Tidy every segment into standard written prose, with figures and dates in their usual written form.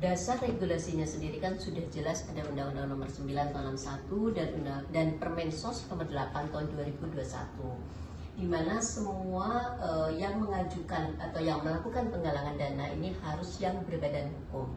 dasar regulasinya sendiri kan sudah jelas, ada Undang-Undang Nomor 9 Tahun 61 dan Permensos Nomor 8 Tahun 2021, di mana semua yang mengajukan atau yang melakukan penggalangan dana ini harus yang berbadan hukum.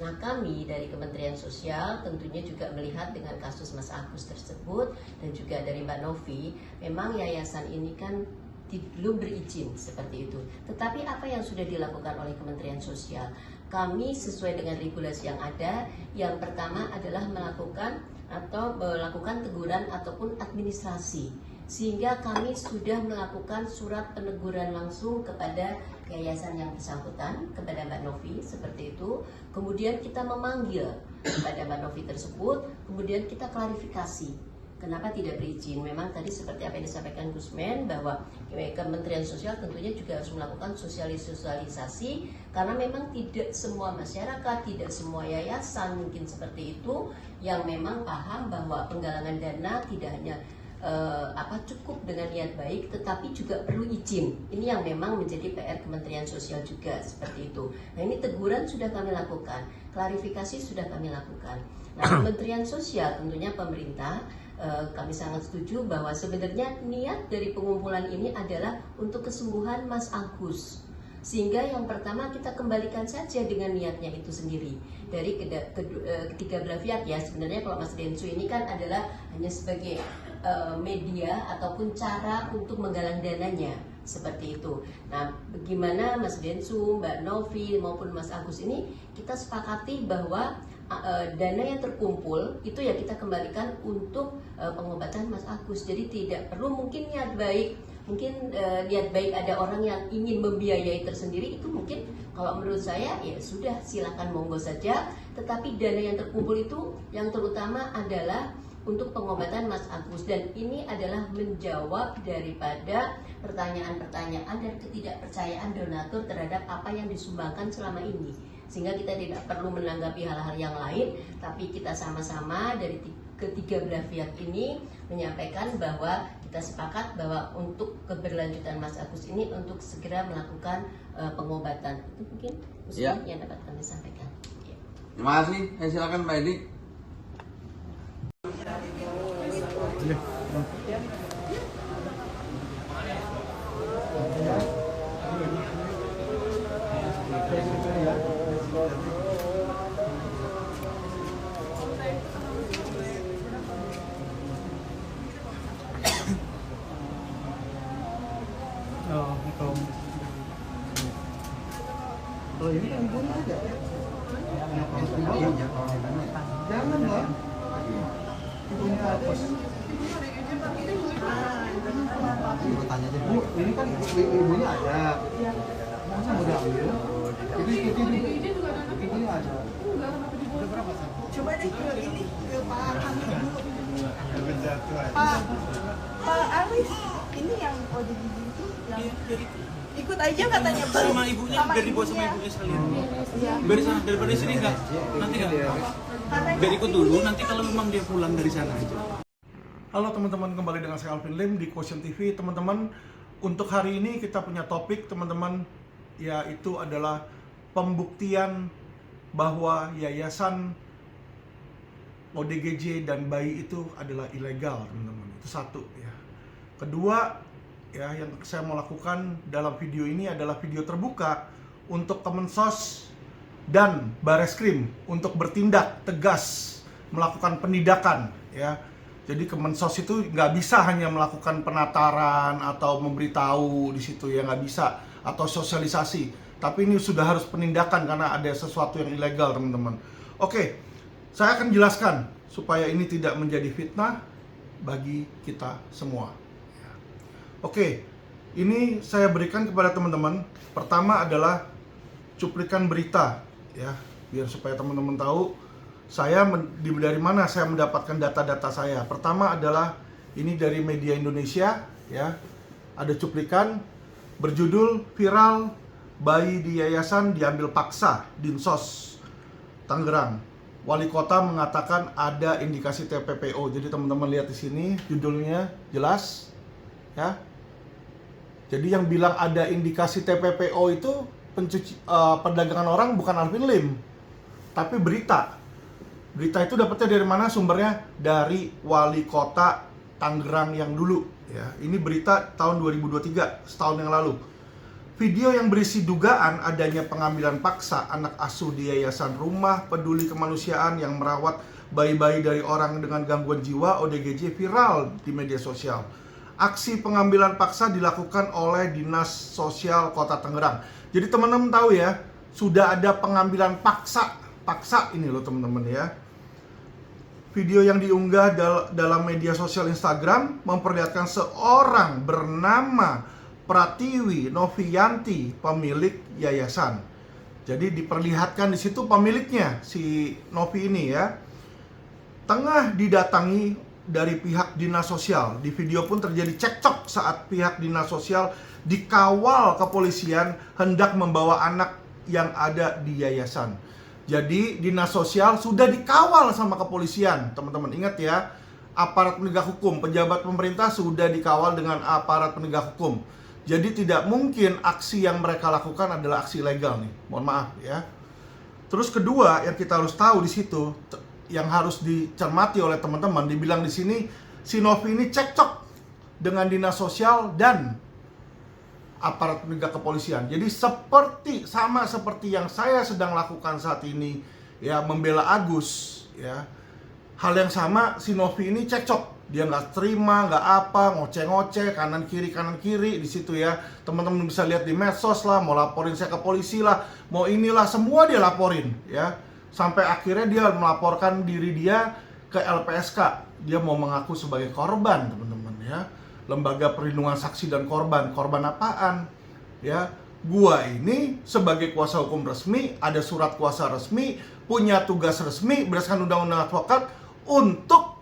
Nah, kami dari Kementerian Sosial tentunya juga melihat dengan kasus Mas Agus tersebut dan juga dari Mbak Novi, memang yayasan ini kan belum berizin seperti itu. Tetapi apa yang sudah dilakukan oleh Kementerian Sosial? Kami sesuai dengan regulasi yang ada, yang pertama adalah melakukan teguran ataupun administrasi. Sehingga kami sudah melakukan surat peneguran langsung kepada yayasan yang bersangkutan, kepada Mbak Novi seperti itu. Kemudian kita memanggil kepada Mbak Novi tersebut, kemudian kita klarifikasi kenapa tidak berizin. Memang tadi seperti apa yang disampaikan Gusmen, bahwa Kementerian Sosial tentunya juga harus melakukan sosialisasi, karena memang tidak semua masyarakat, tidak semua yayasan mungkin seperti itu yang memang paham bahwa penggalangan dana tidak hanya cukup dengan niat baik, tetapi juga perlu izin. Ini yang memang menjadi PR Kementerian Sosial juga seperti itu. Nah, ini teguran sudah kami lakukan, klarifikasi sudah kami lakukan. Nah, Kementerian Sosial tentunya pemerintah, kami sangat setuju bahwa sebenarnya niat dari pengumpulan ini adalah untuk kesembuhan Mas Agus. Sehingga yang pertama kita kembalikan saja dengan niatnya itu sendiri dari ketiga belah pihak ya. Sebenarnya kalau Mas Densu ini kan adalah hanya sebagai media ataupun cara untuk menggalang dananya seperti itu. Nah, bagaimana Mas Densu, Mbak Novi maupun Mas Agus ini kita sepakati bahwa dana yang terkumpul itu ya kita kembalikan untuk pengobatan Mas Agus. Jadi tidak perlu mungkin niat baik, niat baik ada orang yang ingin membiayai tersendiri, itu mungkin kalau menurut saya ya sudah, silakan monggo saja. Tetapi dana yang terkumpul itu yang terutama adalah untuk pengobatan Mas Agus, dan ini adalah menjawab daripada pertanyaan-pertanyaan dan ketidakpercayaan donatur terhadap apa yang disumbangkan selama ini, sehingga kita tidak perlu menanggapi hal-hal yang lain, tapi kita sama-sama dari ketiga belah pihak ini menyampaikan bahwa kita sepakat bahwa untuk keberlanjutan Mas Agus ini untuk segera melakukan pengobatan. Itu mungkin yang dapat kami sampaikan. Ya. Terima kasih. Silakan Pak Edi. Oh, ini kan ibunya aja. Jangan, Mbak. Ibunya hapus. Ibu tanya aja, Bu, ini kan ibunya ada. Masa mau diambil? Itu ikuti dulu. Ibunya ada. Coba deh ke ini, ke Pak Hamid dulu. Pak Aris, ini yang ODGJ itu yang ikut aja katanya sama ibunya, biar dibawa sama ibunya sekalian. Biar di sana, daripada di sini enggak. Nanti enggak. Biar ikut dulu, nanti kalau memang dia pulang dari sana aja. Halo teman-teman, kembali dengan saya Alvin Lim di Quotient TV. Teman-teman, untuk hari ini kita punya topik teman-teman, yaitu adalah pembuktian bahwa yayasan ODGJ dan bayi itu adalah ilegal, teman-teman. Itu satu ya. Kedua, ya, yang saya mau lakukan dalam video ini adalah video terbuka untuk Kemensos dan Bareskrim untuk bertindak tegas, melakukan penindakan ya. Jadi Kemensos itu nggak bisa hanya melakukan penataran atau memberitahu di situ ya, nggak bisa, atau sosialisasi. Tapi ini sudah harus penindakan karena ada sesuatu yang ilegal, teman-teman. Oke, saya akan jelaskan supaya ini tidak menjadi fitnah bagi kita semua. Oke, ini saya berikan kepada teman-teman. Pertama adalah cuplikan berita ya, biar supaya teman-teman tahu saya dari mana saya mendapatkan data-data saya. Pertama adalah ini dari media Indonesia ya. Ada cuplikan berjudul viral bayi di yayasan diambil paksa Dinsos Tangerang. Wali kota mengatakan ada indikasi TPPO. Jadi teman-teman lihat di sini judulnya jelas ya. Jadi yang bilang ada indikasi TPPO itu perdagangan orang, bukan Alvin Lim. tapi berita itu dapetnya dari mana sumbernya? Dari wali kota Tangerang yang dulu ya. Ini berita tahun 2023, setahun yang lalu. Video yang berisi dugaan adanya pengambilan paksa anak asuh di Yayasan Rumah Peduli Kemanusiaan yang merawat bayi-bayi dari orang dengan gangguan jiwa ODGJ viral di media sosial. Aksi pengambilan paksa dilakukan oleh Dinas Sosial Kota Tangerang. Jadi teman-teman tahu ya, sudah ada pengambilan paksa ini loh teman-teman ya. Video yang diunggah dalam media sosial Instagram memperlihatkan seorang bernama Pratiwi Novianti, pemilik yayasan. Jadi diperlihatkan di situ pemiliknya, si Novi ini ya, tengah didatangi dari pihak dinas sosial. Di video pun terjadi cekcok saat pihak dinas sosial dikawal kepolisian hendak membawa anak yang ada di yayasan. Jadi dinas sosial sudah dikawal sama kepolisian, teman-teman ingat ya. Aparat penegak hukum, pejabat pemerintah sudah dikawal dengan aparat penegak hukum. Jadi tidak mungkin aksi yang mereka lakukan adalah aksi legal nih. Mohon maaf ya. Terus kedua yang kita harus tahu di situ, yang harus dicermati oleh teman-teman, dibilang di sini si Novi ini cekcok dengan dinas sosial dan aparat penegak kepolisian. Jadi sama seperti yang saya sedang lakukan saat ini ya, membela Agus ya. Hal yang sama si Novi ini cekcok. Dia nggak terima, nggak apa, ngoceh-ngoceh kanan kiri di situ ya. Teman-teman bisa lihat di medsos lah, mau laporin saya ke polisi lah, mau inilah, semua dia laporin ya. Sampai akhirnya dia melaporkan diri dia ke LPSK. Dia mau mengaku sebagai korban, teman-teman ya. Lembaga Perlindungan Saksi dan Korban. Korban apaan? Ya, gua ini sebagai kuasa hukum resmi, ada surat kuasa resmi, punya tugas resmi berdasarkan undang-undang advokat untuk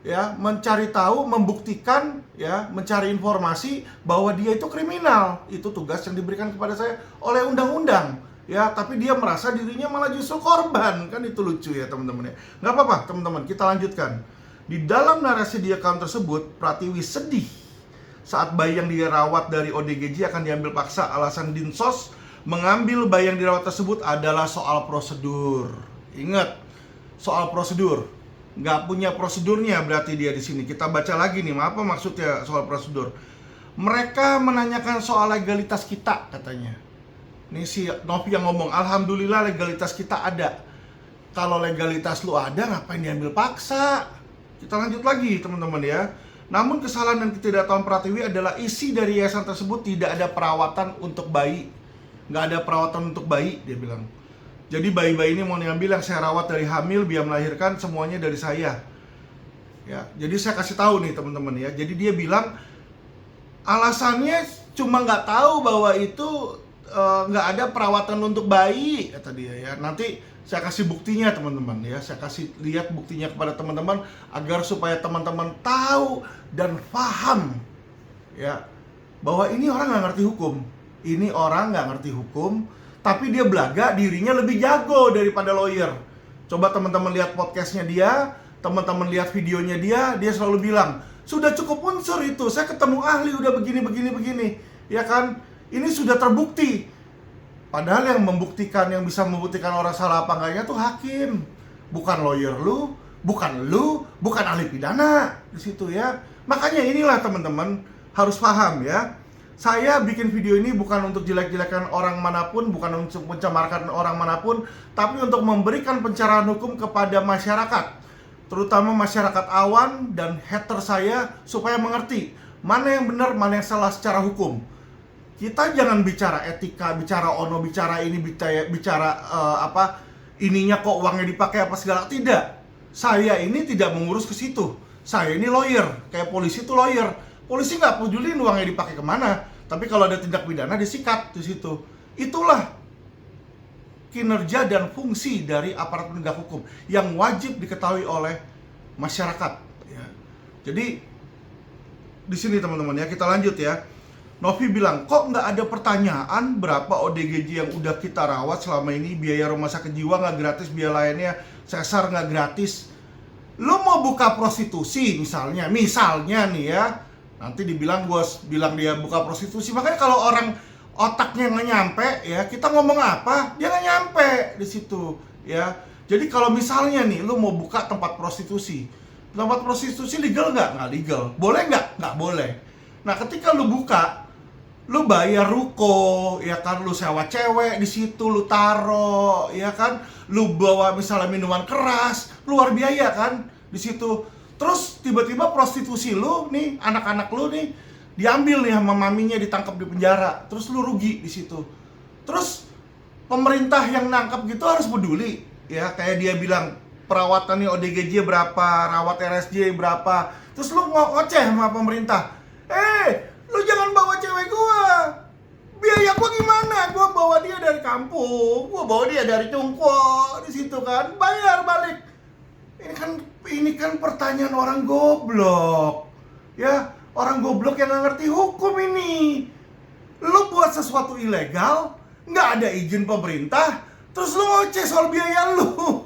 ya mencari tahu, membuktikan ya, mencari informasi bahwa dia itu kriminal. Itu tugas yang diberikan kepada saya oleh undang-undang. Ya, tapi dia merasa dirinya malah justru korban. Kan itu lucu ya teman-teman ya. Nggak apa-apa teman-teman, kita lanjutkan. Di dalam narasi di akun tersebut, Pratiwi sedih saat bayi yang dirawat dari ODGJ akan diambil paksa. Alasan Dinsos mengambil bayi yang dirawat tersebut adalah soal prosedur. Ingat, soal prosedur. Nggak punya prosedurnya berarti dia di sini. Kita baca lagi nih, apa maksudnya soal prosedur. Mereka menanyakan soal legalitas kita katanya. Ini si Novi yang ngomong, alhamdulillah legalitas kita ada. Kalau legalitas lu ada, ngapain diambil paksa? Kita lanjut lagi teman-teman ya. Namun kesalahan dan ketidaktahuan Pratiwi adalah isi dari yayasan tersebut tidak ada perawatan untuk bayi. Nggak ada perawatan untuk bayi, dia bilang. Jadi bayi-bayi ini mau diambil yang saya rawat dari hamil, biar melahirkan, semuanya dari saya. Ya, jadi saya kasih tahu nih teman-teman ya. Jadi dia bilang alasannya cuma nggak tahu bahwa itu nggak ada perawatan untuk bayi, kata dia ya. Nanti saya kasih buktinya teman-teman ya. Saya kasih lihat buktinya kepada teman-teman agar supaya teman-teman tahu dan paham ya bahwa ini orang nggak ngerti hukum. Ini orang nggak ngerti hukum, tapi dia belaga dirinya lebih jago daripada lawyer. Coba teman-teman lihat podcastnya dia, teman-teman lihat videonya dia selalu bilang, sudah cukup unsur itu, saya ketemu ahli udah begini. Ya kan, ini sudah terbukti. Padahal yang membuktikan, yang bisa membuktikan orang salah apa enggaknya tuh hakim. Bukan lawyer lu, bukan ahli pidana di situ ya. Makanya inilah teman-teman harus paham ya. Saya bikin video ini bukan untuk jelek-jelekan orang manapun, bukan untuk mencemarkan orang manapun, tapi untuk memberikan pencerahan hukum kepada masyarakat, terutama masyarakat awam dan hater saya, supaya mengerti mana yang benar, mana yang salah secara hukum. Kita jangan bicara etika, bicara ono, bicara ini, bicara ininya kok uangnya dipakai apa segala. Tidak. Saya ini tidak mengurus ke situ. Saya ini lawyer, kayak polisi itu lawyer. Polisi nggak peduli uangnya dipakai kemana, tapi kalau ada tindak pidana disikat di situ. Itulah kinerja dan fungsi dari aparat penegak hukum yang wajib diketahui oleh masyarakat. Ya. Jadi di sini teman-teman ya, kita lanjut ya. Novi bilang, kok nggak ada pertanyaan berapa ODGJ yang udah kita rawat selama ini, biaya rumah sakit jiwa nggak gratis, biaya lainnya sesar nggak gratis. Lo mau buka prostitusi misalnya nih ya, nanti dibilang gue bilang dia buka prostitusi. Makanya kalau orang otaknya nggak nyampe ya, kita ngomong apa dia nggak nyampe di situ ya. Jadi kalau misalnya nih lu mau buka tempat prostitusi legal nggak? Nggak legal. Boleh nggak? Nggak boleh. Nah, ketika lu buka, lu bayar ruko, ya kan, lu sewa cewek di situ, lu taro, ya kan, lu bawa misalnya minuman keras, keluar biaya kan di situ. Terus tiba-tiba prostitusi lu nih, anak-anak lu nih diambil nih sama maminya, ditangkap di penjara, terus lu rugi di situ. Terus pemerintah yang nangkap gitu harus peduli, ya, kayak dia bilang perawatannya ODGJ berapa, rawat RSJ berapa, terus lu ngoceh sama pemerintah. Lu jangan bawa cewek gua, biaya gua gimana? Gua bawa dia dari kampung, gua bawa dia dari Cungko di situ kan, bayar balik. Ini kan pertanyaan orang goblok, ya, orang goblok yang nggak ngerti hukum ini. Lu buat sesuatu ilegal, nggak ada izin pemerintah, terus lu ngoceh soal biaya lu.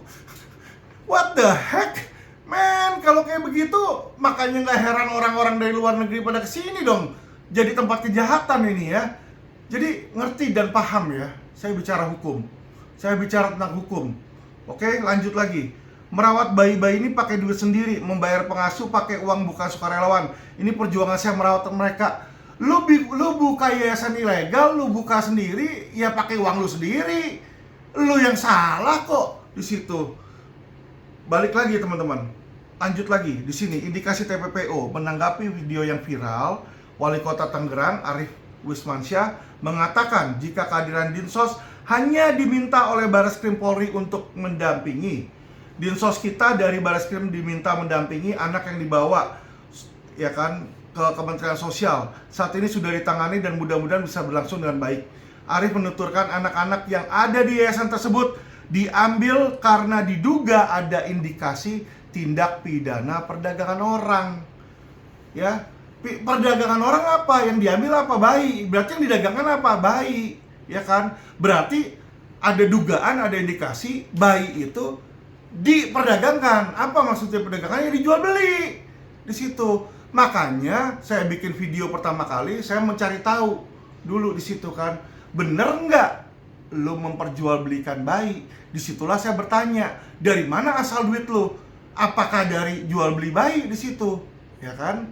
What the heck, man? Kalau kayak begitu, makanya nggak heran orang-orang dari luar negeri pada kesini dong. Jadi tempat kejahatan ini ya. Jadi ngerti dan paham ya. Saya bicara hukum. Saya bicara tentang hukum. Oke, lanjut lagi. Merawat bayi-bayi ini pakai duit sendiri, membayar pengasuh pakai uang bukan sukarelawan. Ini perjuangan saya merawat mereka. Lu buka yayasan ilegal, lu buka sendiri, ya pakai uang lu sendiri. Lu yang salah kok di situ. Balik lagi teman-teman. Lanjut lagi di sini indikasi TPPO menanggapi video yang viral. Wali Kota Tangerang Arief Wismansyah mengatakan jika kehadiran Dinsos hanya diminta oleh Barreskrim Polri untuk mendampingi. Dinsos kita dari Barreskrim diminta mendampingi anak yang dibawa, ya kan, ke Kementerian Sosial. Saat ini sudah ditangani dan mudah-mudahan bisa berlangsung dengan baik. Arief menuturkan anak-anak yang ada di yayasan tersebut diambil karena diduga ada indikasi tindak pidana perdagangan orang. Ya, perdagangan orang apa? Yang diambil apa? Bayi. Berarti yang didagangkan apa? Bayi. Ya kan? Berarti ada dugaan, ada indikasi bayi itu diperdagangkan. Apa maksudnya perdagangannya? Dijual beli di situ. Makanya saya bikin video pertama kali, saya mencari tahu dulu di situ kan, bener nggak lu memperjualbelikan bayi? Disitulah saya bertanya, dari mana asal duit lu? Apakah dari jual beli bayi di situ? Ya kan?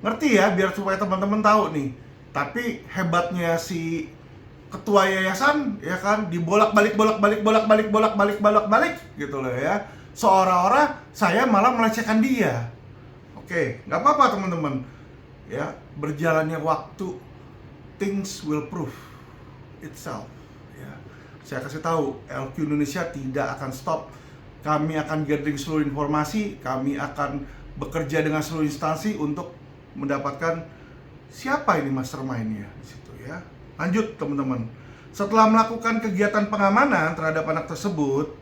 Ngerti ya, biar supaya teman-teman tahu nih. Tapi hebatnya si ketua yayasan, ya kan, dibolak-balik gitu loh ya. Seolah-olah saya malah melecehkan dia. Oke, nggak apa-apa teman-teman. Ya, berjalannya waktu, things will prove itself. Ya, saya kasih tahu, LQ Indonesia tidak akan stop. Kami akan gathering seluruh informasi, kami akan bekerja dengan seluruh instansi untuk mendapatkan siapa ini mastermind-nya di situ ya. Lanjut teman-teman. Setelah melakukan kegiatan pengamanan terhadap anak tersebut,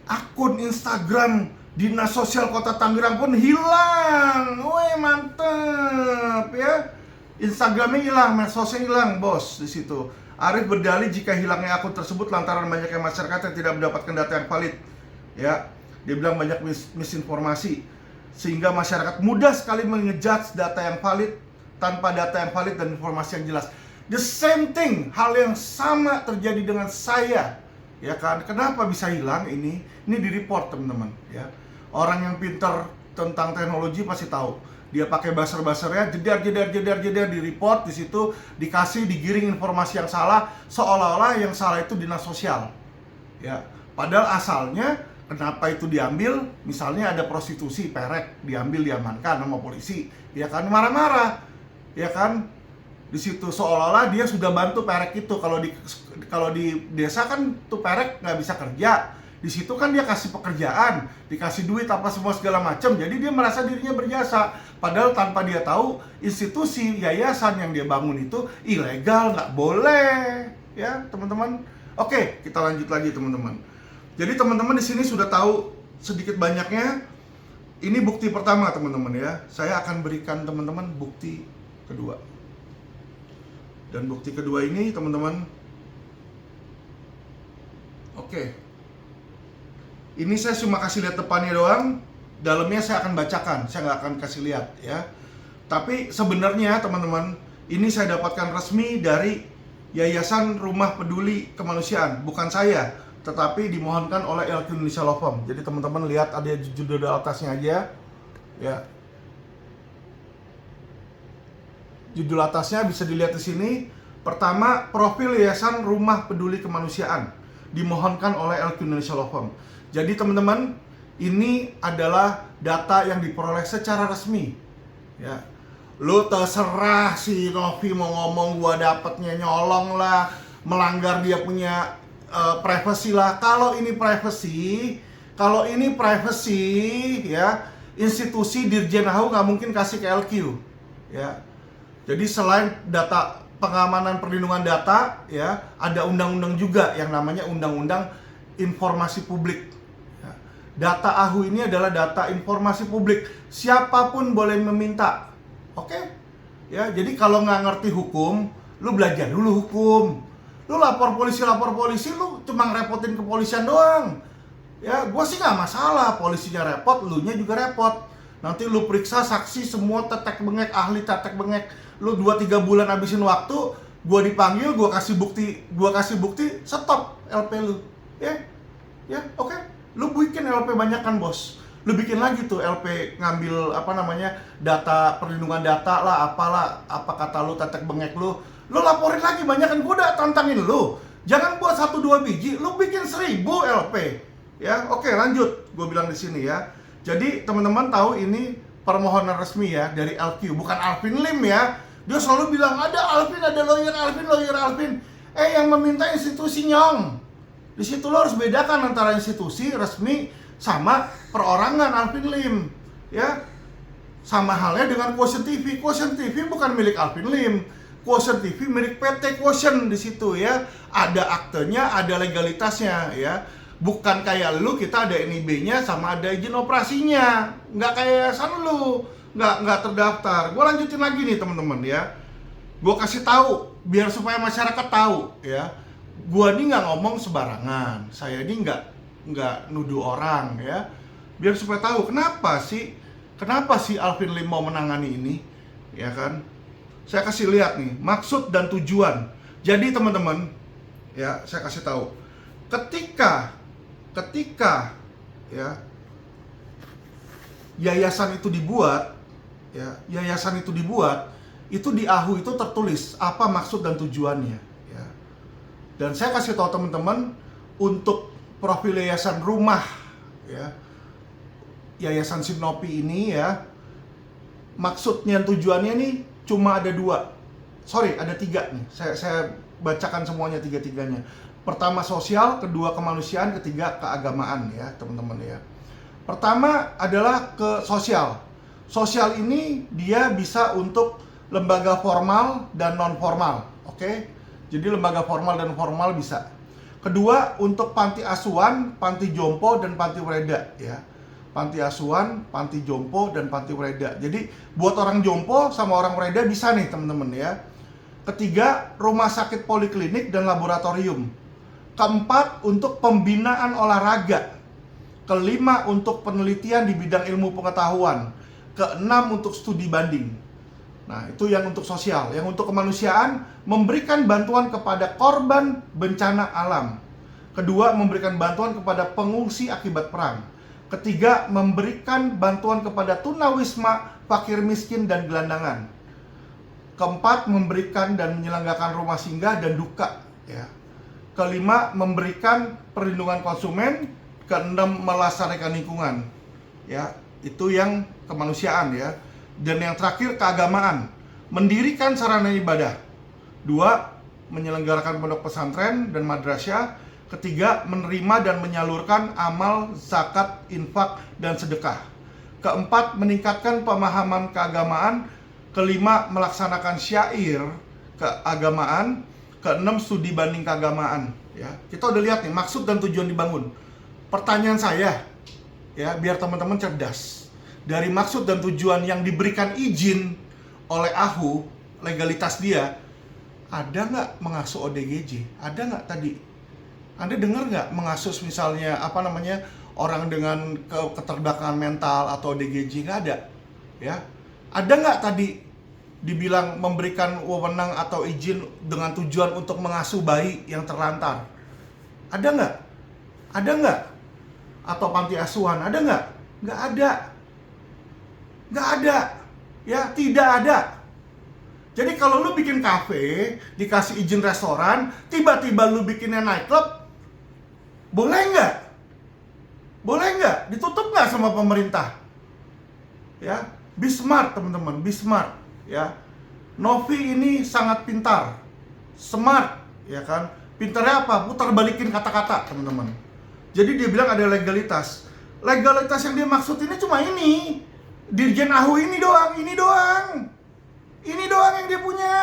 akun Instagram Dinas Sosial Kota Tangerang pun hilang. Woi, mantep ya. Instagramnya hilang, medsosnya hilang, bos di situ. Arief berdalih jika hilangnya akun tersebut lantaran banyaknya masyarakat yang tidak mendapatkan data yang valid. Ya, dia bilang banyak misinformasi sehingga masyarakat mudah sekali mengejudge data yang valid tanpa data yang valid dan informasi yang jelas. The same thing, hal yang sama terjadi dengan saya. Ya kan, kenapa bisa hilang ini? Ini di report teman-teman ya. Orang yang pintar tentang teknologi pasti tahu. Dia pakai buzzer-buzzernya, jedar di report di situ, dikasih digiring informasi yang salah, seolah-olah yang salah itu dinas sosial. Ya, padahal asalnya kenapa itu diambil? Misalnya ada prostitusi, perek, diambil, diamankan sama polisi, ya kan, marah-marah, ya kan, di situ seolah-olah dia sudah bantu perek itu. Kalau di desa kan tuh perek nggak bisa kerja, di situ kan dia kasih pekerjaan, dikasih duit apa semua segala macam, jadi dia merasa dirinya berjasa. Padahal tanpa dia tahu institusi yayasan yang dia bangun itu ilegal, nggak boleh, ya teman-teman. Oke, kita lanjut lagi teman-teman. Jadi teman-teman di sini sudah tahu sedikit banyaknya. Ini bukti pertama teman-teman ya. Saya akan berikan teman-teman bukti kedua. Dan bukti kedua ini teman-teman, oke. Ini saya cuma kasih lihat depannya doang. Dalamnya saya akan bacakan, saya nggak akan kasih lihat ya. Tapi sebenarnya teman-teman, ini saya dapatkan resmi dari Yayasan Rumah Peduli Kemanusiaan. Bukan saya, tetapi dimohonkan oleh LQ Indonesia Law Firm. Jadi teman-teman lihat ada judul atasnya aja, ya. Judul atasnya bisa dilihat di sini. Pertama, profil Yayasan Rumah Peduli Kemanusiaan dimohonkan oleh LQ Indonesia Law Firm. Jadi teman-teman, ini adalah data yang diperoleh secara resmi, ya. Lu terserah si Novi mau ngomong gua dapetnya nyolong lah, melanggar dia punya privasi lah. Kalau ini privacy, ya, institusi Dirjen AHU nggak mungkin kasih ke LQ, ya. Jadi selain data pengamanan perlindungan data, ya, ada undang-undang juga yang namanya Undang-Undang Informasi Publik. Ya. Data AHU ini adalah data informasi publik. Siapapun boleh meminta. Oke? Ya, jadi kalau nggak ngerti hukum, lu belajar dulu hukum. Lu lapor polisi, lu cuma ngerepotin kepolisian doang. Ya, gua sih nggak masalah, polisinya repot, lu nya juga repot. Nanti lu periksa saksi semua tetek bengek, ahli tetek bengek. Lu 2-3 bulan habisin waktu, gua dipanggil, gua kasih bukti, stop LP lu. Ya, oke. Lu bikin LP banyakan, Bos. Lu bikin lagi tuh LP ngambil data perlindungan data lah, apa kata lu tetek bengek lu. Lu laporin lagi banyakan, gua udah tantangin lu. Jangan buat 1-2 biji, lu bikin 1000 LP. Ya, oke, lanjut. Gua bilang di sini ya. Jadi teman-teman tahu ini permohonan resmi ya dari LQ, bukan Alvin Lim ya. Dia selalu bilang ada Alvin, ada lawyer Alvin. Yang meminta institusi nyong. Di situ lo harus bedakan antara institusi resmi sama perorangan Alvin Lim, ya. Sama halnya dengan Quotient TV. Quotient TV bukan milik Alvin Lim. Quotient TV milik PT Quotient di situ ya. Ada aktenya, ada legalitasnya ya. Bukan kayak lu, kita ada NIB-nya sama ada izin operasinya. Nggak kayak yayasan lu, nggak terdaftar. Gue lanjutin lagi nih teman-teman ya. Gue kasih tahu biar supaya masyarakat tahu ya. Gue ini nggak ngomong sembarangan. Saya ini nggak nuduh orang ya. Biar supaya tahu kenapa sih Alvin Lim mau menangani ini, ya kan? Saya kasih lihat nih maksud dan tujuan. Jadi teman-teman ya, saya kasih tahu. Ketika ya yayasan itu dibuat, itu di AHU itu tertulis apa maksud dan tujuannya ya. Dan saya kasih tahu teman-teman, untuk profil yayasan rumah ya, Yayasan Sinopi ini ya, maksudnya tujuannya nih cuma ada 3 nih. Saya bacakan semuanya, 3-tiganya. Pertama sosial, kedua kemanusiaan, ketiga keagamaan ya teman-teman ya. Pertama adalah ke sosial. Sosial ini dia bisa untuk lembaga formal dan non formal, oke? Jadi lembaga formal dan formal bisa. Kedua untuk panti asuhan, panti jompo dan panti wereda ya. Panti asuhan, panti jompo dan panti wereda. Jadi buat orang jompo sama orang wereda bisa nih teman-teman ya. Ketiga rumah sakit poliklinik dan laboratorium. Keempat, untuk pembinaan olahraga. Kelima, untuk penelitian di bidang ilmu pengetahuan. Keenam, untuk studi banding. Nah, itu yang untuk sosial. Yang untuk kemanusiaan, memberikan bantuan kepada korban bencana alam. Kedua, memberikan bantuan kepada pengungsi akibat perang. Ketiga, memberikan bantuan kepada tunawisma, fakir miskin, dan gelandangan. Keempat, memberikan dan menyelenggarakan rumah singgah dan duka ya. Kelima, memberikan perlindungan konsumen. Keenam, melestarikan lingkungan. Ya, itu yang kemanusiaan ya. Dan yang terakhir keagamaan, mendirikan sarana ibadah. 2, menyelenggarakan pondok pesantren dan madrasah. Ketiga, menerima dan menyalurkan amal, zakat, infak, dan sedekah. Keempat, meningkatkan pemahaman keagamaan. Kelima, melaksanakan syair keagamaan. Keenam, studi banding keagamaan ya. Kita udah lihat nih maksud dan tujuan dibangun. Pertanyaan saya ya, biar teman-teman cerdas. Dari maksud dan tujuan yang diberikan izin oleh AHU, legalitas dia, ada nggak mengasuh ODGJ? Ada nggak tadi? Anda dengar nggak mengasus misalnya orang dengan keterbelakangan mental atau ODGJ? Nggak ada ya. Ada nggak tadi dibilang memberikan wewenang atau izin dengan tujuan untuk mengasuh bayi yang terlantar? Ada nggak? Ada nggak? Atau panti asuhan, ada nggak? Nggak ada. Nggak ada. Ya, tidak ada. Jadi kalau lu bikin kafe, dikasih izin restoran, tiba-tiba lu bikinnya nightclub, boleh nggak? Boleh nggak? Ditutup nggak sama pemerintah? Ya, be smart teman-teman, be smart. Ya, Novi ini sangat pintar, smart, ya kan? Pintarnya apa? Putar balikin kata-kata teman-teman. Jadi dia bilang ada legalitas. Legalitas yang dia maksud ini cuma ini. Dirjen AHU ini doang, ini doang. Ini doang yang dia punya.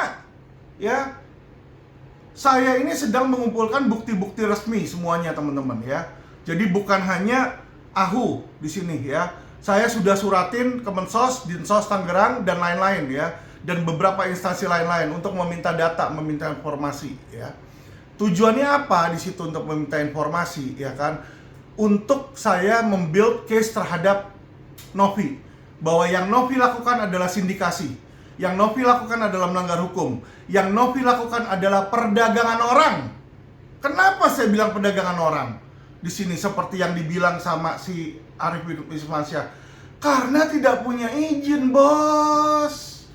Ya. Saya ini sedang mengumpulkan bukti-bukti resmi semuanya teman-teman ya. Jadi bukan hanya AHU di sini ya. Saya sudah suratin Kemensos, Dinsos Tangerang dan lain-lain ya, dan beberapa instansi lain-lain untuk meminta data, meminta informasi ya. Tujuannya apa di situ untuk meminta informasi ya kan? Untuk saya membuild case terhadap Novi, bahwa yang Novi lakukan adalah sindikasi. Yang Novi lakukan adalah melanggar hukum. Yang Novi lakukan adalah perdagangan orang. Kenapa saya bilang perdagangan orang? Di sini seperti yang dibilang sama si Arief Wismansyah. Karena tidak punya izin, bos.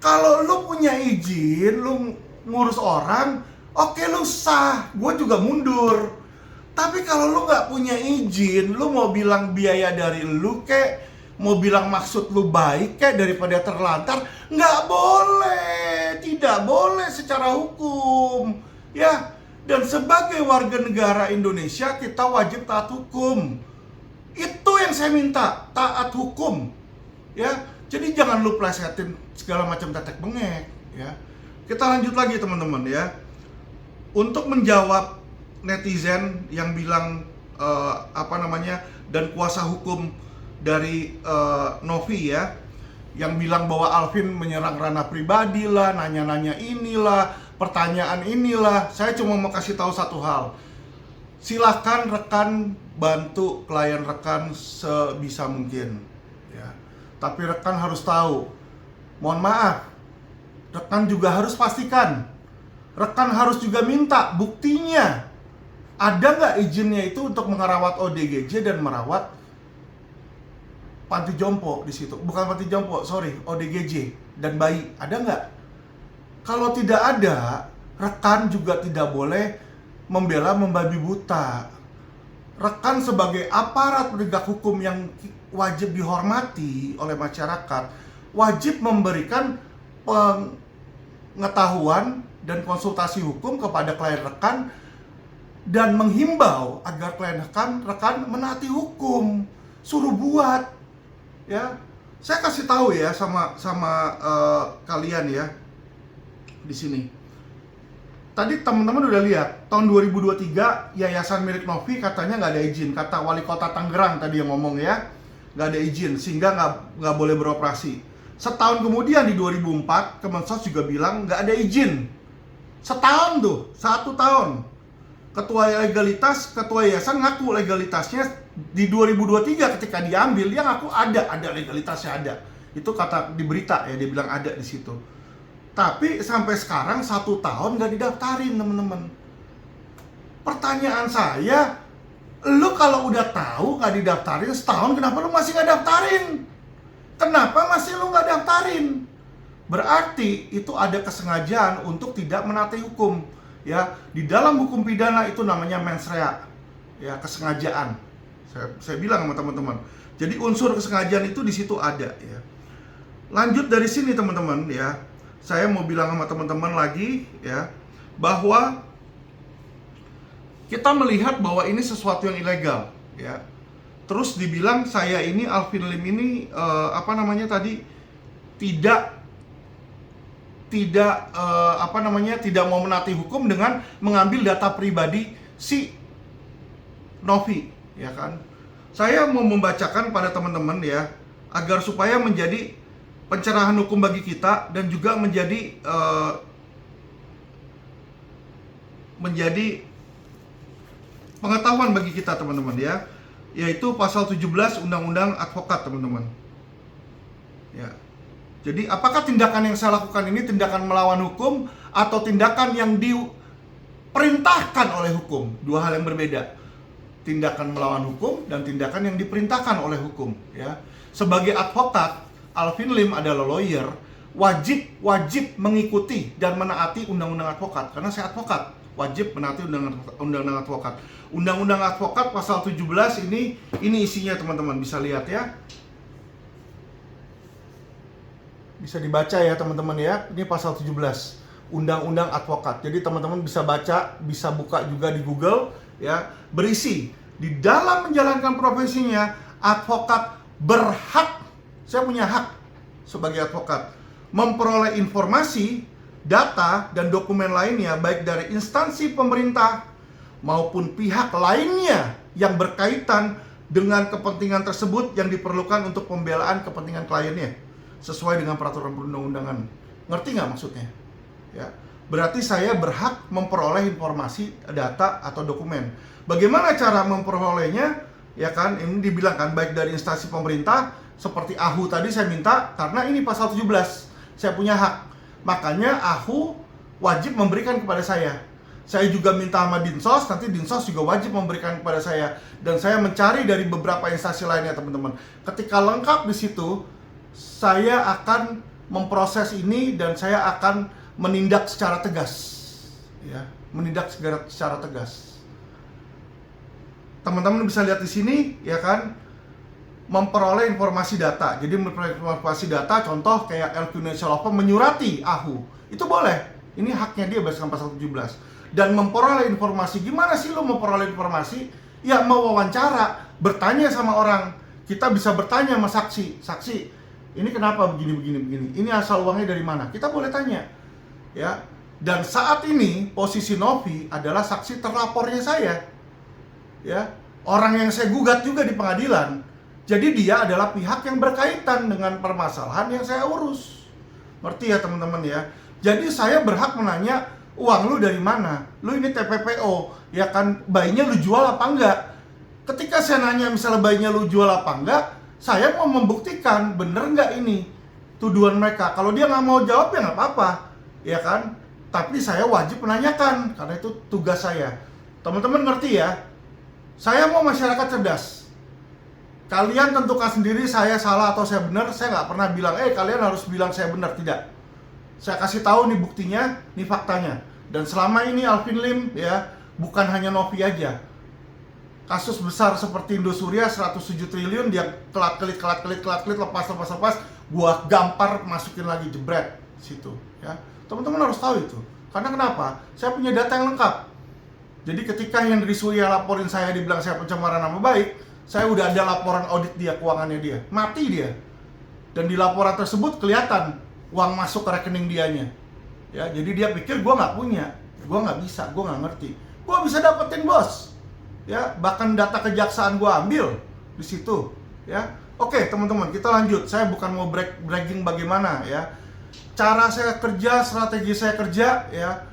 Kalau lu punya izin, lu ngurus orang, oke lu sah. Gue juga mundur. Tapi kalau lu nggak punya izin, lu mau bilang biaya dari lu kek, mau bilang maksud lu baik kayak daripada terlantar, nggak boleh, tidak boleh secara hukum, ya. Dan sebagai warga negara Indonesia kita wajib taat hukum. Itu yang saya minta, taat hukum, ya. Jadi jangan lu plesetin segala macam tetek bengek, ya. Kita lanjut lagi teman-teman ya. Untuk menjawab netizen yang bilang dan kuasa hukum dari Novi ya, yang bilang bahwa Alvin menyerang ranah pribadi lah, nanya-nanya inilah, pertanyaan inilah. Saya cuma mau kasih tahu satu hal. Silakan rekan bantu klien rekan sebisa mungkin ya. Tapi rekan harus tahu, mohon maaf, rekan juga harus pastikan, rekan harus juga minta buktinya. Ada nggak izinnya itu untuk merawat ODGJ dan merawat panti jompo di situ? Bukan panti jompo, sorry, ODGJ dan bayi. Ada nggak? Kalau tidak ada, rekan juga tidak boleh membela membabi buta. Rekan sebagai aparat penegak hukum yang wajib dihormati oleh masyarakat, wajib memberikan pengetahuan dan konsultasi hukum kepada klien rekan dan menghimbau agar klien rekan menaati hukum. Suruh buat. Ya, saya kasih tahu ya sama kalian ya di sini. Tadi teman-teman udah lihat tahun 2023 yayasan milik Novi katanya nggak ada izin. Kata wali kota Tangerang tadi yang ngomong ya, nggak ada izin sehingga nggak boleh beroperasi. Setahun kemudian di 2004 Kemensos juga bilang nggak ada izin. Setahun tuh, 1 tahun. Ketua legalitas, ketua yayasan ngaku legalitasnya di 2023 ketika diambil dia ngaku ada legalitasnya ada. Itu kata di berita ya, dia bilang ada di situ. Tapi sampai sekarang 1 tahun nggak didaftarin teman-teman. Pertanyaan saya, lu kalau udah tahu nggak didaftarin setahun, kenapa lu masih nggak daftarin? Kenapa masih lu nggak daftarin? Berarti itu ada kesengajaan untuk tidak menaati hukum. Ya, di dalam hukum pidana itu namanya mens rea, ya, kesengajaan. Saya bilang sama teman-teman. Jadi unsur kesengajaan itu di situ ada ya. Lanjut dari sini teman-teman ya. Saya mau bilang sama teman-teman lagi ya, bahwa kita melihat bahwa ini sesuatu yang ilegal ya. Terus dibilang saya ini Alvin Lim ini tidak mau menaati hukum dengan mengambil data pribadi si Novi, ya kan? Saya mau membacakan pada teman-teman ya, agar supaya menjadi pencerahan hukum bagi kita dan juga menjadi pengetahuan bagi kita teman-teman ya, yaitu pasal 17 Undang-Undang Advokat teman-teman. Ya. Jadi apakah tindakan yang saya lakukan ini tindakan melawan hukum atau tindakan yang diperintahkan oleh hukum? Dua hal yang berbeda. tindakan melawan hukum dan tindakan yang diperintahkan oleh hukum, ya. Sebagai advokat, Alvin Lim adalah lawyer, wajib mengikuti dan menaati undang-undang advokat, karena saya advokat, wajib menaati undang-undang advokat. Undang-undang advokat pasal 17 ini isinya teman-teman bisa lihat ya. Bisa dibaca ya teman-teman ya. Ini pasal 17 Undang-Undang Advokat. Jadi teman-teman bisa baca, bisa buka juga di Google ya. Berisi di dalam menjalankan profesinya, advokat berhak, saya punya hak sebagai advokat, memperoleh informasi, data, dan dokumen lainnya baik dari instansi pemerintah maupun pihak lainnya yang berkaitan dengan kepentingan tersebut yang diperlukan untuk pembelaan kepentingan kliennya sesuai dengan peraturan perundang-undangan. Ngerti nggak maksudnya? Ya, berarti saya berhak memperoleh informasi, data, atau dokumen. Bagaimana cara memperolehnya? Ya kan, ini dibilang kan baik dari instansi pemerintah seperti AHU tadi saya minta, karena ini pasal 17 saya punya hak. Makanya AHU wajib memberikan kepada saya. Saya juga minta sama Dinsos, nanti Dinsos juga wajib memberikan kepada saya. Dan saya mencari dari beberapa instansi lainnya teman-teman. Ketika lengkap di situ, saya akan memproses ini dan saya akan menindak secara tegas, ya, menindak secara tegas. Teman-teman bisa lihat di sini, ya kan, memperoleh informasi data. Jadi memperoleh informasi data, contoh kayak El Financial Law Firm menyurati AHU, itu boleh. Ini haknya dia berdasarkan pasal 17. Dan memperoleh informasi, gimana sih lo memperoleh informasi? Ya mewawancara, bertanya sama orang. Kita bisa bertanya sama saksi. Ini kenapa begini. Ini asal uangnya dari mana? Kita boleh tanya. Ya. Dan saat ini posisi Novi adalah saksi terlapornya saya. Ya. Orang yang saya gugat juga di pengadilan. Jadi dia adalah pihak yang berkaitan dengan permasalahan yang saya urus. Ngerti ya teman-teman ya? Jadi saya berhak menanya, uang lu dari mana? Lu ini TPPO, ya kan, bayinya lu jual apa enggak? Ketika saya nanya misalnya bayinya lu jual apa enggak, saya mau membuktikan bener nggak ini tuduhan mereka. Kalau dia nggak mau jawab ya nggak apa-apa, ya kan? Tapi saya wajib menanyakan karena itu tugas saya. Teman-teman ngerti ya? Saya mau masyarakat cerdas. Kalian tentukan sendiri saya salah atau saya benar. Saya nggak pernah bilang, kalian harus bilang saya benar, tidak. Saya kasih tahu nih buktinya, nih faktanya. Dan selama ini Alvin Lim ya, bukan hanya Novi aja. Kasus besar seperti Indosuria 107 triliun dia kelat-kelit lepas, gua gampar masukin lagi jebret situ ya. Teman-teman harus tahu itu. Karena kenapa? Saya punya data yang lengkap. Jadi ketika Henry Surya laporin saya dibilang saya pencemaran nama baik, saya udah ada laporan audit dia, keuangannya dia. Mati dia. Dan di laporan tersebut kelihatan uang masuk ke rekening dianya. Ya, jadi dia pikir gua nggak punya, gua nggak bisa, gua nggak ngerti. Gua bisa dapetin bos. Ya, bahkan data kejaksaan gua ambil di situ, ya. Oke, teman-teman, kita lanjut. Saya bukan mau bragging bagaimana, ya. Cara saya kerja, strategi saya kerja, ya.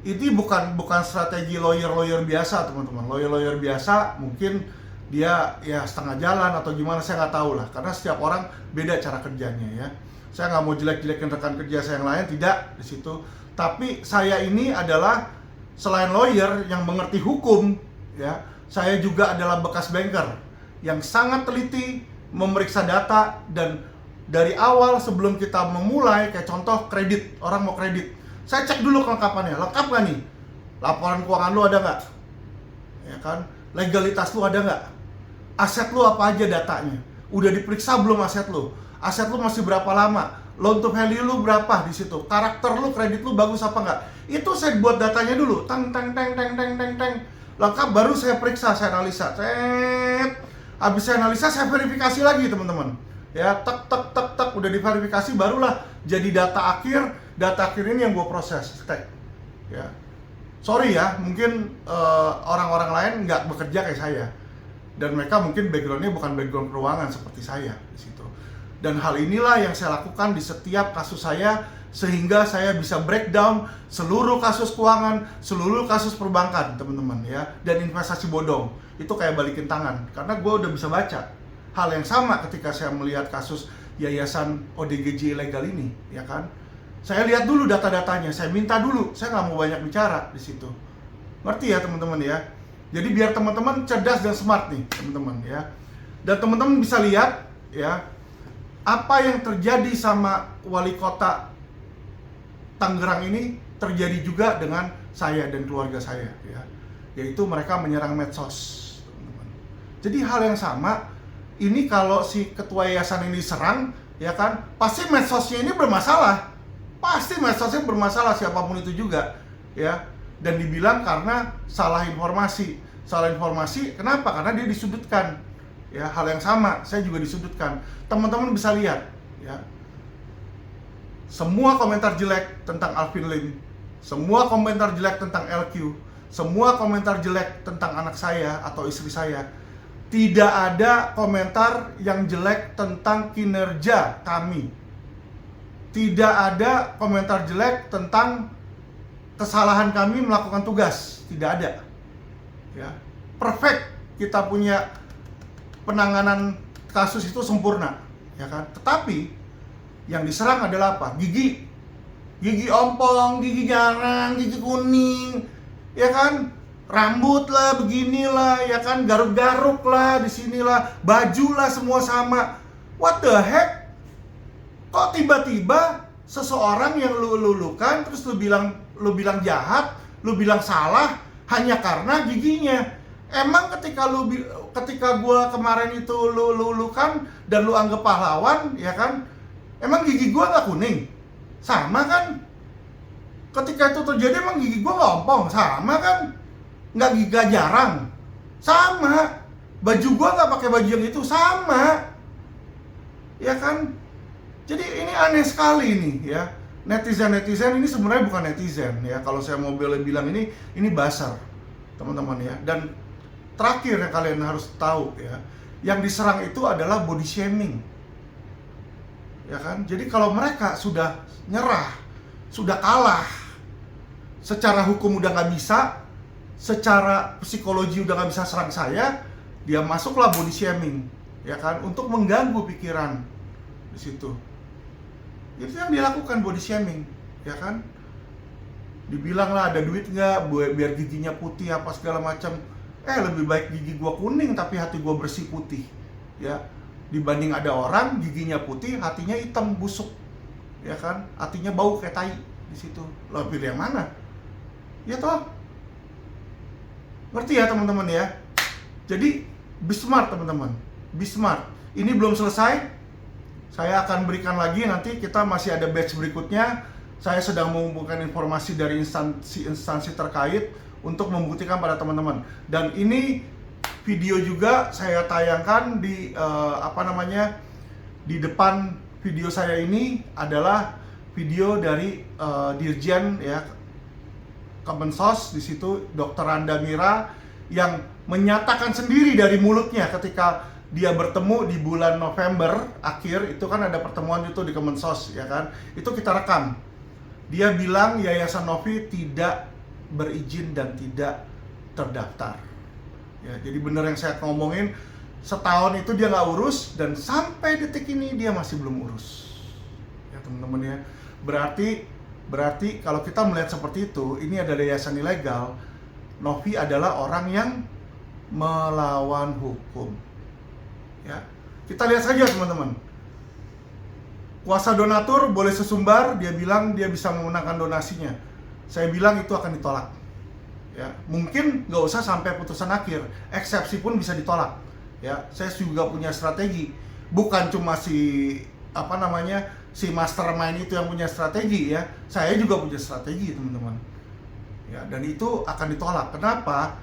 Ini bukan strategi lawyer biasa, teman-teman. Lawyer biasa mungkin dia ya setengah jalan atau gimana, saya nggak tahu lah. Karena setiap orang beda cara kerjanya, ya. Saya nggak mau jelek-jelekin rekan kerja saya yang lain, tidak di situ. Tapi saya ini adalah selain lawyer yang mengerti hukum, ya, saya juga adalah bekas banker yang sangat teliti memeriksa data. Dan dari awal sebelum kita memulai, kayak contoh kredit, orang mau kredit, saya cek dulu kelengkapannya, lengkap gak nih? Laporan keuangan lu ada nggak? Ya kan? Legalitas lu ada nggak? Aset lu apa aja datanya? Udah diperiksa belum aset lu? Aset lu masih berapa lama? Loan to value lu berapa di situ? Karakter lu, kredit lu bagus apa nggak? Itu saya buat datanya dulu, teng. Lengkap, baru saya periksa, saya analisa. Habis saya analisa, saya verifikasi lagi teman-teman. Ya, tek, udah diverifikasi, barulah jadi data akhir. Data akhir ini yang gue proses, ya. Sorry ya, mungkin orang-orang lain nggak bekerja kayak saya. Dan mereka mungkin backgroundnya bukan background keuangan seperti saya di situ. Dan hal inilah yang saya lakukan di setiap kasus saya, sehingga saya bisa breakdown seluruh kasus keuangan, seluruh kasus perbankan, teman-teman ya, dan investasi bodong. Itu kayak balikin tangan, karena gue udah bisa baca hal yang sama ketika saya melihat kasus yayasan ODGJ ilegal ini, ya kan? Saya lihat dulu data-datanya, saya minta dulu, saya nggak mau banyak bicara di situ. Ngerti ya teman-teman ya? Jadi biar teman-teman cerdas dan smart nih teman-teman ya. Dan teman-teman bisa lihat ya apa yang terjadi sama wali kota Tangerang ini terjadi juga dengan saya dan keluarga saya ya. Yaitu mereka menyerang medsos teman-teman. Jadi hal yang sama ini kalau si ketua yayasan ini diserang ya kan, pasti medsosnya ini bermasalah. Pasti medsosnya bermasalah siapapun itu juga ya. Dan dibilang karena salah informasi. Salah informasi kenapa? Karena dia disudutkan. Ya, hal yang sama, saya juga disudutkan. Teman-teman bisa lihat ya. Semua komentar jelek tentang Alvin Lim, semua komentar jelek tentang LQ, semua komentar jelek tentang anak saya atau istri saya. Tidak ada komentar yang jelek tentang kinerja kami. Tidak ada komentar jelek tentang kesalahan kami melakukan tugas. Tidak ada. Ya, perfect. Kita punya penanganan kasus itu sempurna, ya kan? Tetapi yang diserang adalah apa? Gigi ompong, gigi garang, gigi kuning, ya kan? Rambut lah, beginilah, ya kan? Garuk-garuk lah, di sinilah, baju lah, semua sama. What the heck? Kok tiba-tiba seseorang yang lu lulukan terus lu bilang jahat, lu bilang salah hanya karena giginya? Emang ketika gua kemarin itu lu lulukan dan lu anggap pahlawan, ya kan? Emang gigi gua nggak kuning? Sama kan? Ketika itu terjadi emang gigi gua nggak ompong? Sama kan? Nggak giga jarang? Sama. Baju gua nggak pakai baju yang itu? Sama. Ya kan? Jadi ini aneh sekali nih ya. Netizen ini sebenarnya bukan netizen ya. Kalau saya mau bilang ini basar teman-teman ya. Dan terakhir yang kalian harus tahu ya, yang diserang itu adalah body shaming. Ya kan? Jadi kalau mereka sudah nyerah, sudah kalah, secara hukum udah nggak bisa, secara psikologi udah nggak bisa serang saya, dia masuklah body shaming, ya kan? Untuk mengganggu pikiran di situ. Itu yang dilakukan body shaming, ya kan? Dibilang lah ada duit nggak, biar giginya putih apa segala macam. Lebih baik gigi gua kuning tapi hati gua bersih putih, ya. Dibanding ada orang giginya putih, hatinya hitam busuk, ya kan? Hatinya bau kayak tai di situ. Lo pilih yang mana? Ya toh. Ngerti ya teman-teman ya? Jadi be smart teman-teman, be smart. Ini belum selesai. Saya akan berikan lagi, nanti kita masih ada batch berikutnya. Saya sedang mengumpulkan informasi dari instansi terkait untuk membuktikan pada teman-teman. Dan ini video juga saya tayangkan di di depan video saya ini adalah video dari Dirjen ya Kemensos. Di situ Dr. Randa Mira yang menyatakan sendiri dari mulutnya ketika dia bertemu di bulan November akhir, itu kan ada pertemuan itu di Kemensos ya kan. Itu kita rekam. Dia bilang Yayasan Novi tidak berizin dan tidak terdaftar. Ya, jadi benar yang saya ngomongin, setahun itu dia nggak urus dan sampai detik ini dia masih belum urus. Ya teman-teman ya. Berarti kalau kita melihat seperti itu, ini adalah yayasan ilegal. Novi adalah orang yang melawan hukum. Ya, kita lihat saja teman-teman. Kuasa donatur boleh sesumbar, dia bilang dia bisa memenangkan donasinya. Saya bilang itu akan ditolak. Ya, mungkin nggak usah sampai putusan akhir, eksepsi pun bisa ditolak. Ya, saya juga punya strategi. Bukan cuma si mastermind itu yang punya strategi ya. Saya juga punya strategi teman-teman. Ya, dan itu akan ditolak. Kenapa?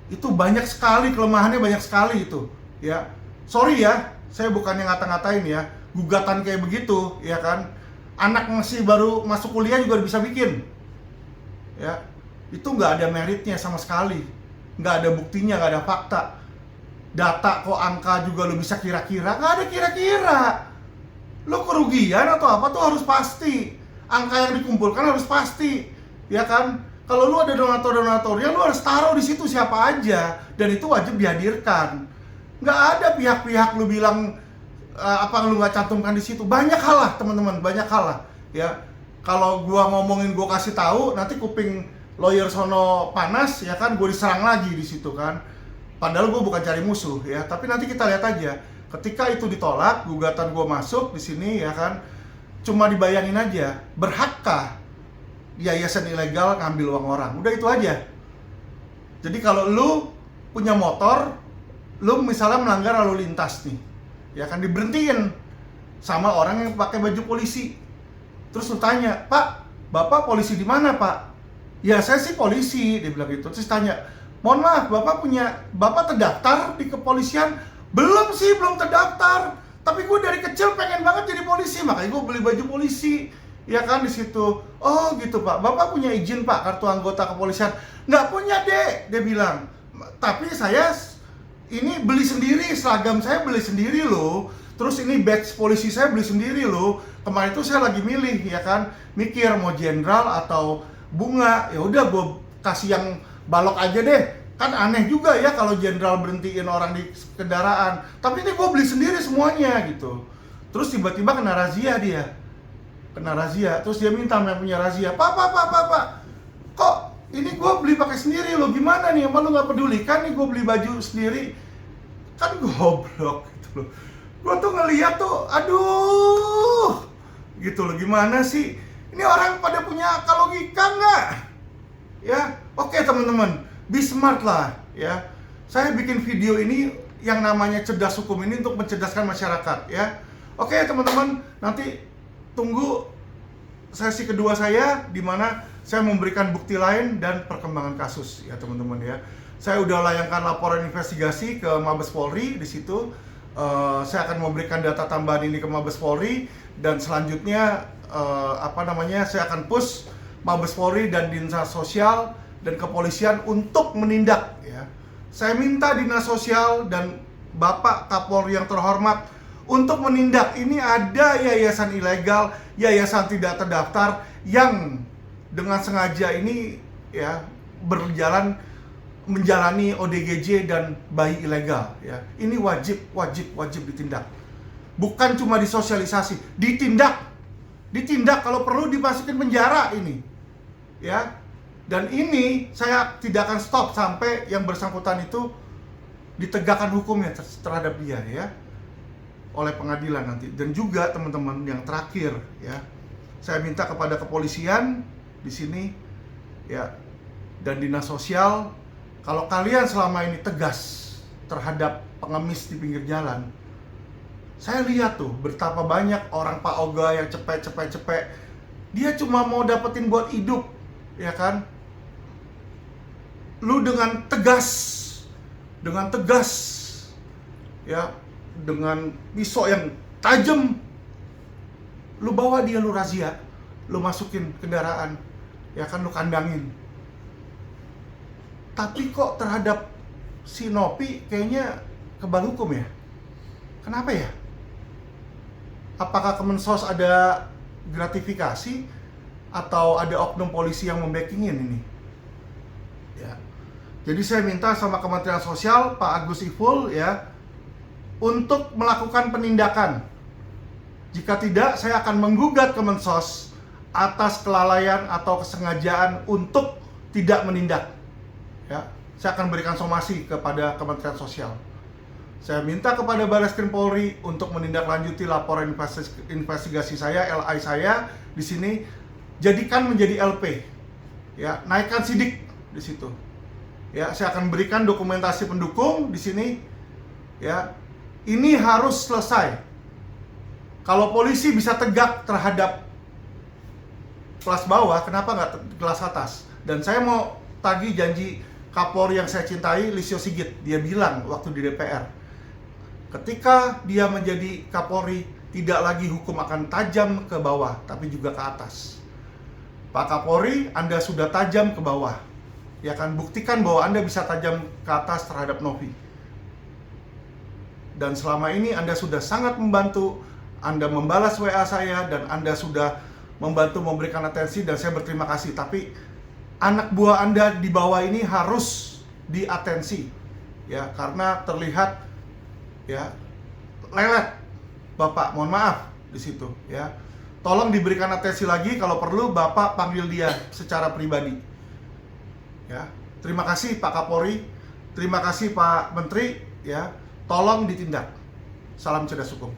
Itu banyak sekali kelemahannya, banyak sekali itu. Ya, sorry ya, saya bukannya ngata-ngatain ya. Gugatan kayak begitu, ya kan? Anak masih baru masuk kuliah juga bisa bikin. Ya, itu nggak ada meritnya sama sekali, nggak ada buktinya, nggak ada fakta. Data kok angka juga lo bisa kira-kira, nggak ada kira-kira. Lo kerugian atau apa tuh harus pasti. Angka yang dikumpulkan harus pasti, ya kan? Kalau lo ada donatur-donaturnya, lo harus taruh di situ siapa aja, dan itu wajib dihadirkan. Nggak ada pihak-pihak lo bilang apa lu nggak cantumkan di situ. Banyak hal lah teman-teman, banyak hal lah, ya. Kalau gua ngomongin, gua kasih tahu, nanti kuping lawyer sono panas ya kan, gue diserang lagi di situ kan. Padahal gue bukan cari musuh ya, tapi nanti kita lihat aja. Ketika itu ditolak, gugatan gue masuk di sini ya kan, cuma dibayangin aja, berhakkah yayasan ilegal ngambil uang orang? Udah itu aja. Jadi kalau lu punya motor, lu misalnya melanggar lalu lintas nih, ya kan diberhentiin sama orang yang pakai baju polisi. Terus lu tanya, "Pak, Bapak polisi di mana, Pak?" "Ya, saya sih polisi," dia bilang gitu. Terus tanya, "Mohon maaf, Bapak terdaftar di kepolisian?" "Belum sih, belum terdaftar. Tapi gue dari kecil pengen banget jadi polisi, makanya gue beli baju polisi." Ya kan di situ. "Oh gitu, Pak. Bapak punya izin, Pak, kartu anggota kepolisian?" "Nggak punya, Dek," dia bilang. "Tapi saya ini beli sendiri, seragam saya beli sendiri loh. Terus ini badge polisi saya beli sendiri loh. Kemarin itu saya lagi milih ya kan, mikir mau jenderal atau bunga. Ya udah gue kasih yang balok aja deh. Kan aneh juga ya kalau jenderal berhentiin orang di kendaraan. Tapi ini gue beli sendiri semuanya gitu." Terus tiba-tiba kena razia dia. Terus dia minta sama yang punya razia, Pak, kok ini gue beli pakai sendiri lo, gimana nih? Emang lo nggak peduli kan nih gue beli baju sendiri? Kan goblok gitu loh. Gue tuh ngeliat tuh, aduh, gitu loh, gimana sih? Ini orang pada punya akal logika nggak? Ya, oke teman-teman, be smart lah ya. Saya bikin video ini yang namanya cerdas hukum ini untuk mencerdaskan masyarakat ya. Oke teman-teman, nanti tunggu sesi kedua saya di mana saya memberikan bukti lain dan perkembangan kasus ya teman-teman ya. Saya udah layangkan laporan investigasi ke Mabes Polri di situ. Saya akan memberikan data tambahan ini ke Mabes Polri dan selanjutnya saya akan push Mabes Polri dan Dinas Sosial dan Kepolisian untuk menindak ya. Saya minta Dinas Sosial dan Bapak Kapolri yang terhormat untuk menindak. Ini ada yayasan ilegal, yayasan tidak terdaftar yang dengan sengaja ini ya menjalani ODGJ dan bayi ilegal ya. Ini wajib ditindak. Bukan cuma disosialisasi, ditindak kalau perlu dimasukin penjara ini. Ya. Dan ini saya tidak akan stop sampai yang bersangkutan itu ditegakkan hukumnya terhadap dia ya, oleh pengadilan nanti. Dan juga teman-teman yang terakhir ya, saya minta kepada kepolisian di sini ya dan Dinas Sosial, kalau kalian selama ini tegas terhadap pengemis di pinggir jalan, saya lihat tuh betapa banyak orang Pak Oga yang cepet, dia cuma mau dapetin buat hidup ya kan. Lu dengan tegas ya, dengan pisau yang tajam, lu bawa dia, lu razia, lu masukin kendaraan, ya kan, lu kandangin. Tapi kok terhadap si Nopi kayaknya kebal hukum ya? Kenapa ya? Apakah Kemensos ada gratifikasi atau ada oknum polisi yang membackingin ini? Ya. Jadi saya minta sama Kementerian Sosial, Pak Agus Iful ya, untuk melakukan penindakan. Jika tidak, saya akan menggugat Kemensos atas kelalaian atau kesengajaan untuk tidak menindak. Ya, saya akan berikan somasi kepada Kementerian Sosial. Saya minta kepada Barreskrim Polri untuk menindaklanjuti laporan investigasi saya, LI saya di sini, jadikan menjadi LP. Ya, naikkan sidik di situ. Ya, saya akan berikan dokumentasi pendukung di sini. Ya, ini harus selesai. Kalau polisi bisa tegak terhadap kelas bawah, kenapa nggak kelas atas? Dan saya mau tagih janji Kapolri yang saya cintai, Lisio Sigit. Dia bilang waktu di DPR, ketika dia menjadi Kapolri, tidak lagi hukum akan tajam ke bawah, tapi juga ke atas. Pak Kapolri, Anda sudah tajam ke bawah. Ya kan, buktikan bahwa Anda bisa tajam ke atas terhadap Novi. Dan selama ini Anda sudah sangat membantu, Anda membalas WA saya, dan Anda sudah membantu memberikan atensi, dan saya berterima kasih. Tapi anak buah Anda di bawah ini harus diatensi, ya, karena terlihat ya lelet. Bapak, mohon maaf di situ ya. Tolong diberikan atensi lagi, kalau perlu Bapak panggil dia secara pribadi. Ya, terima kasih Pak Kapolri, terima kasih Pak Menteri, ya, tolong ditindak. Salam cerdas hukum.